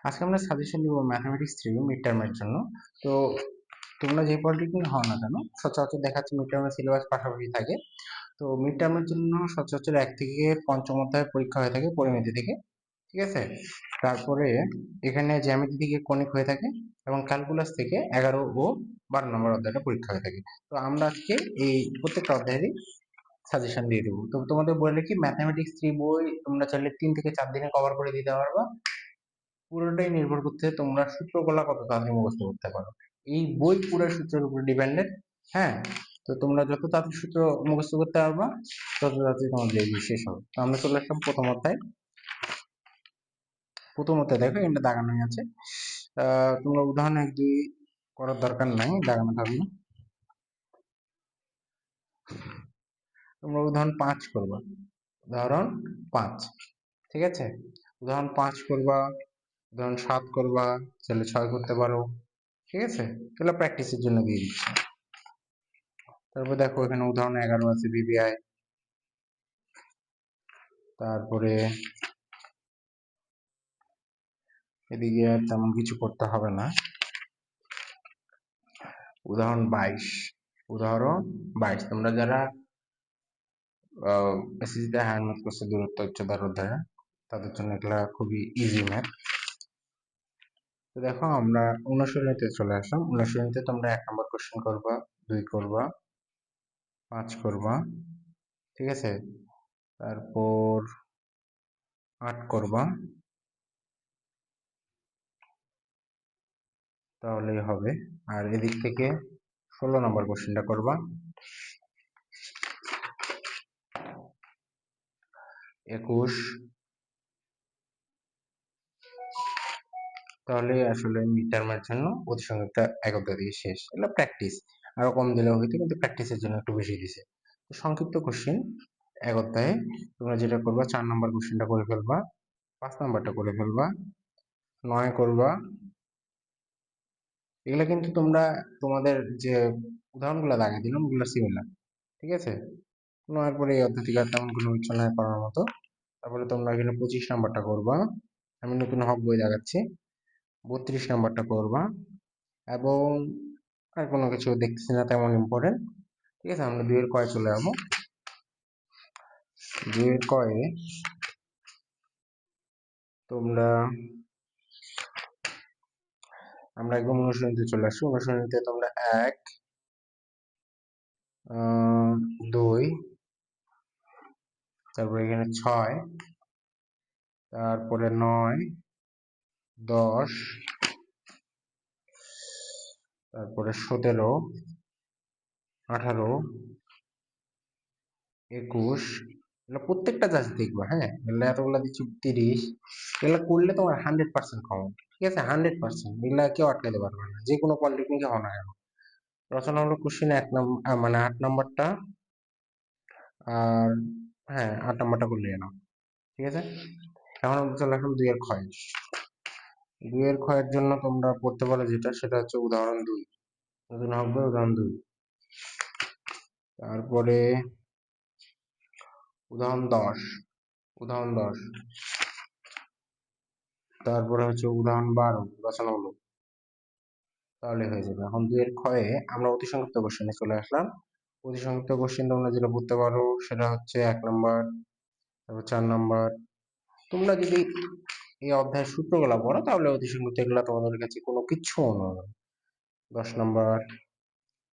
আজকে আমরা সাজেশন দিব ম্যাথমেটিক্স 3 মিড টার্মের জন্য। তো তোমরা যে পলিটেকনিক হও না কেন, সচরাচর দেখা যাচ্ছে মিড টার্মের সিলেবাস পাশাপাশি থাকে। তো মিড টার্মের জন্য সচরাচর 1 থেকে পঞ্চম অধ্যায় পরীক্ষা হয়ে থাকে পরিমিতি থেকে, ঠিক আছে। তারপরে এখানে জ্যামিতি থেকে কনিক হয়ে থাকে এবং ক্যালকুলাস থেকে 11 ও 12 নম্বর অধ্যায়টা পরীক্ষা হয়ে থাকে। তো আমরা আজকে এই প্রত্যেকটা অধ্যায়েরই সাজেশন দিয়ে দেবো। তো তোমাদের বলে রাখি, ম্যাথমেটিক্স 3 বই তোমরা চাইলে 3 থেকে 4 দিনে কভার করে দিতে পারবা। পুরোটাই নির্ভর করছে তোমরা সূত্রগুলা কত তাড়াতাড়ি মুখস্থ করতে পারো। এই বই পুরো সূত্রের উপর ডিপেন্ডেন্ট। হ্যাঁ, তো তোমরা যত তাড়াতাড়ি সূত্র মুখস্থ করতে পারবা তত তাড়াতাড়ি তোমাদের এই শেষ হবে। তো আমরা চলে আসলাম প্রথম অধ্যায়। প্রথম অধ্যায় দেখো, এটা দাগানোই আছে। তোমরা উদাহরণ 1 2 করার দরকার নাই, দাগানো থাকবে। তোমরা উদাহরণ 5 করবা, উদাহরণ 5, ঠিক আছে। উদাহরণ 5 করবা, উদাহরণ 7 করবা, তাহলে 6 করতে পারো, ঠিক আছে। এগুলো প্র্যাকটিসের জন্য দিয়ে দিচ্ছি। তারপর দেখো এখানে উদাহরণ 11 আছে বিবিআই। তারপরে এদিকে আর তেমন কিছু করতে হবে না। উদাহরণ 22, উদাহরণ 22 তোমরা যারা এসএসসিতে হায়ার ম্যাথ করছে দূরত্ব উচ্চতার অধ্যায়ে, তাদের জন্য এগুলা খুবই ইজি ম্যাথ। তো দেখো আমরা অনুশীলনীতে চলে আসলাম। অনুশীলনীতে তোমরা 1 নম্বর কোশ্চেন করবা, 2 করবা, 5 করবা, ঠিক আছে। তারপর 8 করবা, তাহলেই হবে। আর এদিক থেকে 16 নম্বর কোশ্চেনটা করবা, 21, তাহলে আসলে মিড টার্মের জন্য অতি সংযুক্ত এক অধ্যায় দিয়ে শেষ। এগুলো প্র্যাকটিস, আরো কম দিলেও হইতো, কিন্তু প্র্যাকটিসের জন্য একটু বেশি দিছে। তো সংক্ষিপ্ত কোশ্চেন এক অধ্যায়ে তোমরা যেটা করবা, 4 নম্বর কোশ্চেনটা করে ফেলবা, 5 নাম্বারটা করে ফেলবা, 9 করবা। এগুলা কিন্তু তোমরা তোমাদের যে উদাহরণগুলো দেখা দিলাম ওগুলো সিমিলার, ঠিক আছে। 9 পরে এই অধ্যায় থেকে আর তেমন কোনো কিছু নাই করার মতো। তারপরে তোমরা এখানে 25 নাম্বারটা করবা, আমি নতুন হক বই দেখাচ্ছি। 32 নাম্বারটা করবা, এবং আর কোনো কিছু দেখতেছি না তেমন ইম্পর্টেন্ট, ঠিক আছে। আমরা 2 এর কয়ে চলে যাবো। 2 এর কয়ে তোমরা আমরা একদম অনুশীলনীতে চলে আসি। অনুশীলনীতে তোমরা 1 2, তারপরে এখানে 6, তারপরে 9 10, তারপরে 17 18 21, এগুলো প্রত্যেকটা জাস্ট দেখবা। হ্যাঁ, এগুলো এতগুলো দিচ্ছি 30, এগুলো করলে তোমার 100% কমন, ঠিক আছে। 100% এগুলা কেউ আটকাতে পারবে না, যে কোনো পলিটেকনিকে হও না কেন। রচনামূলক কোশ্চেন মানে 8 নম্বরটা, আর হ্যাঁ 8 নম্বরটা করলেই না, ঠিক আছে। এখন আমরা চলে আসলাম 2 এর ক্ষয়। 2 এর ক্ষয়ের জন্য তোমরা পড়তে পারো যেটা, সেটা হচ্ছে উদাহরণ 2, নতুন হবে উদাহরণ 2। তারপরে উদাহরণ 10, উদাহরণ 10। তারপরে হচ্ছে উদাহরণ 12 রচনামূলক, তাহলে হয়ে যাবে। এখন 2 এর ক্ষয়ে আমরা অতি সংক্ষিপ্ত কোশ্চেনে চলে আসলাম। অতি সংক্ষিপ্ত কোশ্চেন তোমরা যেটা পড়তে পারো সেটা হচ্ছে 1 নম্বর, তারপর 4 নম্বর। তোমরা যদি এই অধ্যায়ের সূত্রগুলো পড়ো তাহলে অতি সংক্ষিপ্ত এগুলো তোমাদের কাছে কোনো কিচ্ছু মনে হবে না। 10 নম্বর,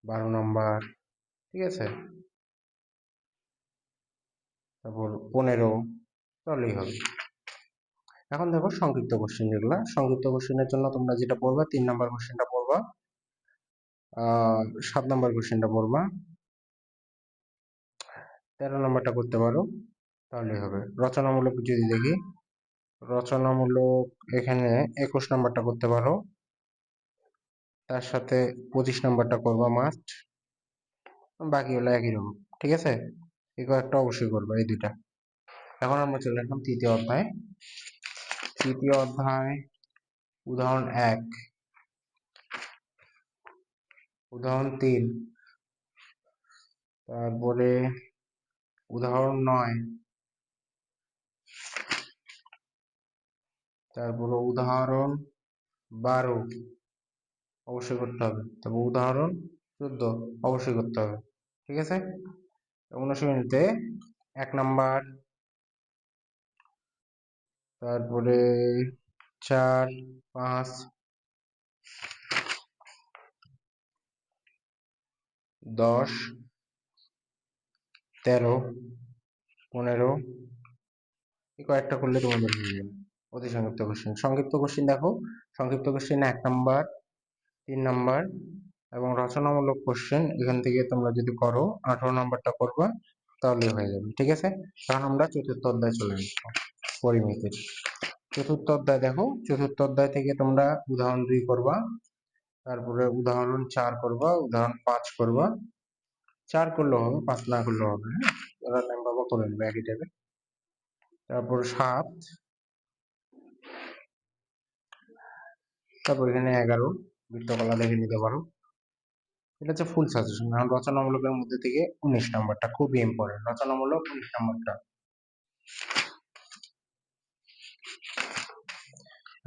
12 নম্বর, ঠিক আছে। তারপর 15, তাহলেই হবে। এখন দেখো সংক্ষিপ্ত কোশ্চেন যেগুলা, সংক্ষিপ্ত কোশ্চেনের জন্য তোমরা যেটা পড়বা, 3 নম্বর কোশ্চেনটা পড়বা, 7 নম্বর কোশ্চেনটা পড়বা, 13 নম্বরটা করতে পারো, তাহলেই হবে। রচনামূলক যদি দেখি, রচনামূলক এখানে 21 নম্বরটা করতে পারো, তার সাথে 25 নম্বরটা করবা মাস্ট, বাকি হলো একই রকম, ঠিক আছে। এই কয়েকটা অবশ্যই করবা, এই দুইটা। এখন আমরা চলে আসলাম তৃতীয় অধ্যায়। তৃতীয় অধ্যায় উদাহরণ 1, উদাহরণ 3, তারপরে উদাহরণ 9, তারপরে উদাহরণ 12 অবশ্যই করতে হবে। তারপর উদাহরণ 14 অবশ্যই করতে হবে। ঠিক আছে, অনুশীলনীতে 1 নাম্বার, তারপরে 4, 5, 10, 13, 15 এই কয়েকটা করলে তোমাদের হয়ে যাবে অতি সংক্ষিপ্ত কোশ্চেন। সংক্ষিপ্ত কোশ্চেন দেখো, সংক্ষিপ্ত কোশ্চেন 1 নাম্বার, 3 নাম্বার এবং রচনামূলক কোশ্চেন এখান থেকে তোমরা যদি করো 18 নাম্বারটা করবা তাহলে হয়ে যাবে। ঠিক আছে, কারণ আমরা চতুর্থ অধ্যায় চলে আসবো পরিমিতির। চতুর্থ অধ্যায় দেখো, চতুর্থ অধ্যায় থেকে তোমরা উদাহরণ 2 করবা, তারপরে উদাহরণ 4 করবা, উদাহরণ 5 করবা। 4 করলেও হবে, 5 না করলেও হবে। হ্যাঁ, ওরা টাইম পাবা করে নেবে একই টাইপের। তারপর 7, তারপর এখানে 11 বৃত্তকলা দেখে নিতে পারো। এটা হচ্ছে ফুল সাজেশন। এখন রচনামূলকের মধ্যে থেকে 19 নাম্বারটা খুবই ইম্পর্টেন্ট, রচনামূলক 19 নাম্বারটা।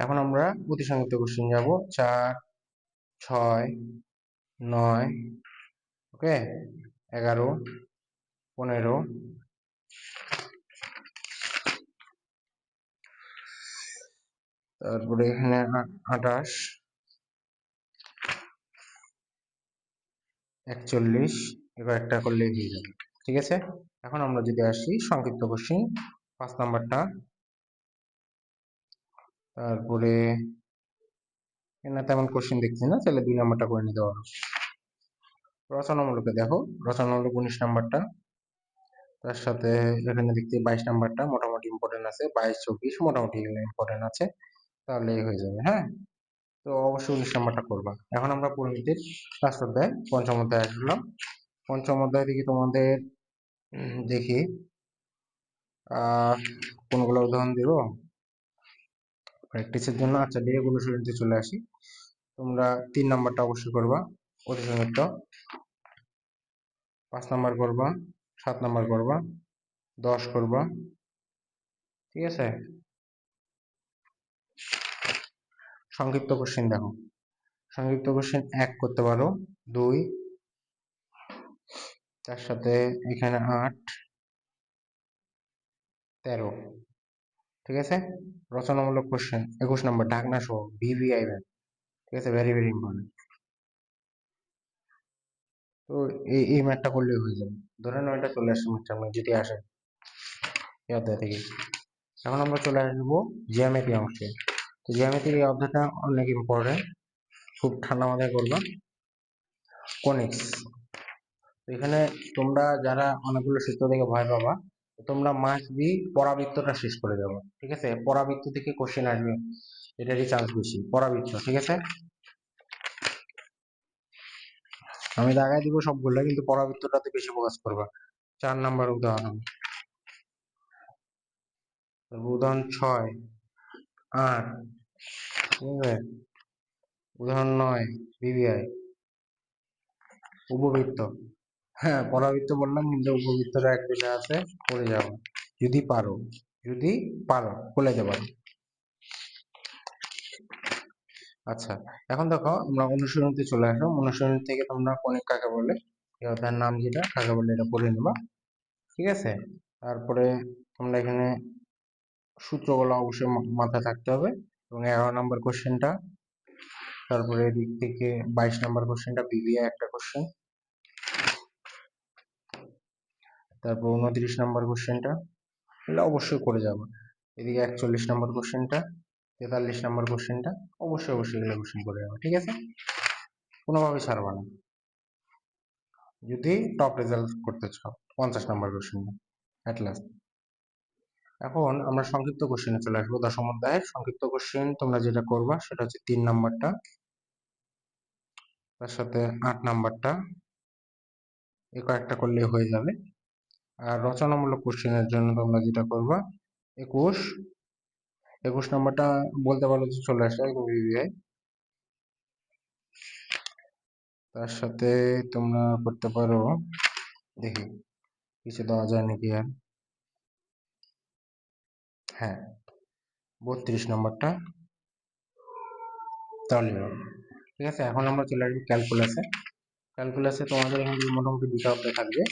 এখন আমরা অতি সংক্ষিপ্ত কোশ্চেন যাব, 4, 6, 9, ওকে, 11, 15, তারপরে এখানে 28, 41 এবার একটা করলেই হয়ে যাবে। ঠিক আছে, এখন আমরা যদি আসি সংক্ষিপ্ত কোশ্চেন 5 নাম্বারটা, তারপরে এখানে তেমন কোশ্চেন দেখছি না, তাহলে 2 নাম্বারটা করে নিতে পারো। রচনামূলকে দেখো, রচনামূলক 19 নাম্বারটা, তার সাথে এখানে দেখতে 22 নাম্বারটা মোটামুটি ইম্পর্টেন্ট আছে, 22, 24 মোটামুটি ইম্পর্টেন্ট আছে, তাহলে হয়ে যাবে। হ্যাঁ, তো অবশ্যই 19 নাম্বারটা করবা। এখন আমরা পরিমিতির লাস্ট অধ্যায় পঞ্চম অধ্যায় আসলাম। পঞ্চম অধ্যায় থেকে তোমাদের দেখি কোনগুলো উদাহরণ দিব প্র্যাকটিসের জন্য। আচ্ছা, ডিরেক্ট অনুশীলনীতে চলে আসি। তোমরা 3 নাম্বারটা অবশ্যই করবা অতি সংক্ষিপ্ত, 5 নাম্বার করবা, 7 নাম্বার করবা, 10 করবা। ঠিক আছে, সংক্ষিপ্ত কোশ্চেন দেখো, সংক্ষিপ্ত কোশ্চেন 1 করতে পারো, 2, তার সাথে এখানে 8, 13। ঠিক আছে, রচনামূলক কোশ্চেন 21 নম্বর ঢাকনা সহ ভিভিআই ব্যাংক। ঠিক আছে, ভেরি ভেরি ইম্পর্টেন্ট। তো এই ম্যাথটা করলেই হয়ে যাবে। ধরে নাও এটা চলে আসছে ম্যাথটা যদি আসে এই অধ্যায় থেকে। এখন আমরা চলে আসবো জ্যামিতি অংশে। তো জ্যামিতির এই অধ্যায়টা অনেক ইম্পর্টেন্ট, খুব ঠান্ডা মাথায় করবা। কনিক্স, এখানে তোমরা যারা অনেকগুলো সূত্র থেকে ভয় পাবা, তোমরা মাস্ট বি পরাবৃত্তটা শেষ করে যাবো। ঠিক আছে, পরাবৃত্ত থেকে কোশ্চেন আসবে, এটারই চান্স বেশি, পরাবৃত্ত। ঠিক আছে, আমি দাগাই দিব সবগুলো, কিন্তু পরাবৃত্তটাতে বেশি ফোকাস করবা। 4 নাম্বার উদাহরণ, উদাহরণ 6, 8, ঠিক আছে, উদাহরণ 9 বিবিআই উপবৃত্ত। হ্যাঁ, পরাবৃত্ত বললাম, কিন্তু উপবৃত্তটা একদিকে আছে, করে যাবো যদি পারো, যদি পারো বলে পারো। আচ্ছা, এখন দেখো আমরা অনুশীলনীতে চলে আসো। অনুশীলনী থেকে তোমরা কনিক কাকে বলে, এই অধ্যায়ের নাম যেটা কাকে বলে এটা পড়ে নেবা। ঠিক আছে, তারপরে তোমরা এখানে সূত্রগুলো অবশ্যই মাথায় থাকতে হবে। এবং 11 নম্বর কোশ্চেনটা, তারপরে এদিক থেকে 22 নম্বর কোশ্চেনটা বিবিআই একটা কোশ্চেন, তারপর 29 নম্বর কোশ্চেনটা, এগুলো অবশ্যই করে যাবো। এদিকে 41 নম্বর কোশ্চেনটা, 43 নম্বর কোশ্চেনটা, অবশ্যই অবশ্যই এগুলো কোশ্চেন করে যাবো। ঠিক আছে, কোনোভাবেই ছাড়বা না যদি টপ রেজাল্ট করতে চাও। 50 নম্বর কোশ্চেনটা অ্যাট লাস্ট। এখন আমরা সংক্ষিপ্ত কোশ্চেনে চলে আসবো। দশম অধ্যায়ের সংক্ষিপ্ত কোশ্চেন তোমরা যেটা করবা সেটা হচ্ছে 3 নাম্বারটা, তার সাথে 8 নাম্বারটা, এই কয়েকটা করলে হয়ে যাবে। আর রচনামূলক কোশ্চেনের জন্য তোমরা যেটা করবা 21 নাম্বারটা বলতে পারো যে চলে আসে একদম বিবিআই। তার সাথে তোমরা করতে পারো, দেখি কিছু দেওয়া যায় নাকি আর। হ্যাঁ, 32 নম্বরটা তাহলে হবে। ঠিক আছে, এখন আমরা চলে আসবো ক্যালকুলাসে। ক্যালকুলাসে তোমাদের এখানে মোটামুটি দুটো অধ্যায় থাকবে,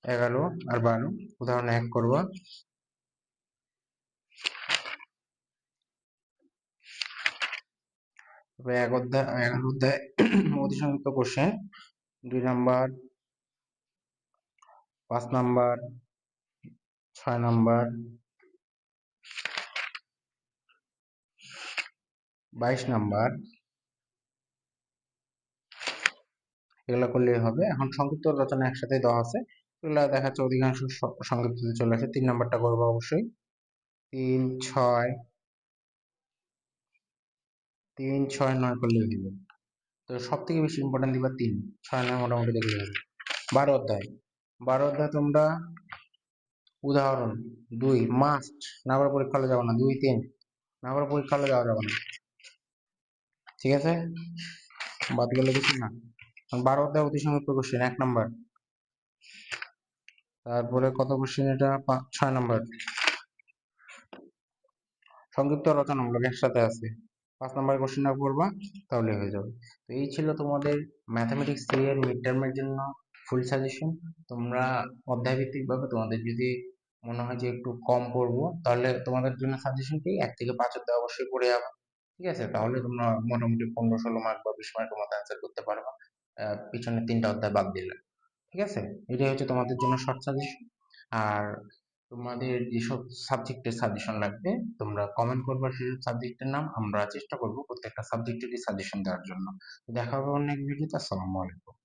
11 আর 12। উদাহরণ 1 করবা। তবে 11 অধ্যায় অতিসংক্ষিপ্ত question, 2 number, 5 number, 6 number, 22 number, এগুলো করলেই হবে। এখন সংক্ষিপ্ত রচনা একসাথে দেওয়া আছে, এগুলো দেখা যাচ্ছে অধিকাংশ সংক্ষিপ্ততে চলে আসে। 3 নাম্বারটা করবো অবশ্যই। 3, 6, 3, 6, 9 করলেই হয়ে যাবে। তো সব থেকে বেশি ইম্পর্টেন্ট দিবা 3, 6, 9 মোটামুটি দেখলে হবে। 12 অধ্যায়, 12 অধ্যায় তোমরা উদাহরণ 2 মাস্ট না করে পরীক্ষা হলে যাবো না, 2, 3 না করে পরীক্ষা হলে যাওয়া যাবে না। ঠিক আছে, বাদ গেলে কিছু না। 12 অধ্যায় অতি সংক্ষিপ্ত কোশ্চেন 1 নাম্বার। তারপরে কত কোশ্চেন এটা, 6 নাম্বার। সংক্ষিপ্ত রচনামূলক একসাথে আছে। 5 নাম্বার কোশ্চেনটা করবা, তাহলে হয়ে যাবে। তো এই ছিল তোমাদের ম্যাথামেটিক্স 3 এর মিড টার্মের জন্য ফুল সাজেশন। তোমরা অধ্যায় ভিত্তিক ভাবে তোমাদের যদি মনে হয় যে একটু কম পড়বো, তাহলে তোমাদের জন্য সাজেশন কি 1 থেকে 5 অধ্যায় অবশ্যই পড়ে যাবে। ঠিক আছে, তাহলে তোমরা মোটামুটি 15-16 মার্ক বা 20 মার্কের মতো অ্যান্সার করতে পারবা পিছনে 3টা অধ্যায় বাদ দিলে। ঠিক আছে, এটাই হচ্ছে তোমাদের জন্য শর্ট সাজেশন। আর তোমাদের যেসব সাবজেক্টের সাজেশন লাগবে তোমরা কমেন্ট করবা, সেসব সাবজেক্টের নাম। আমরা চেষ্টা করব প্রত্যেকটা সাবজেক্টেরই সাজেশন দেওয়ার জন্য। দেখা হবে অন্য এক ভিডিওতে। আসসালামু আলাইকুম।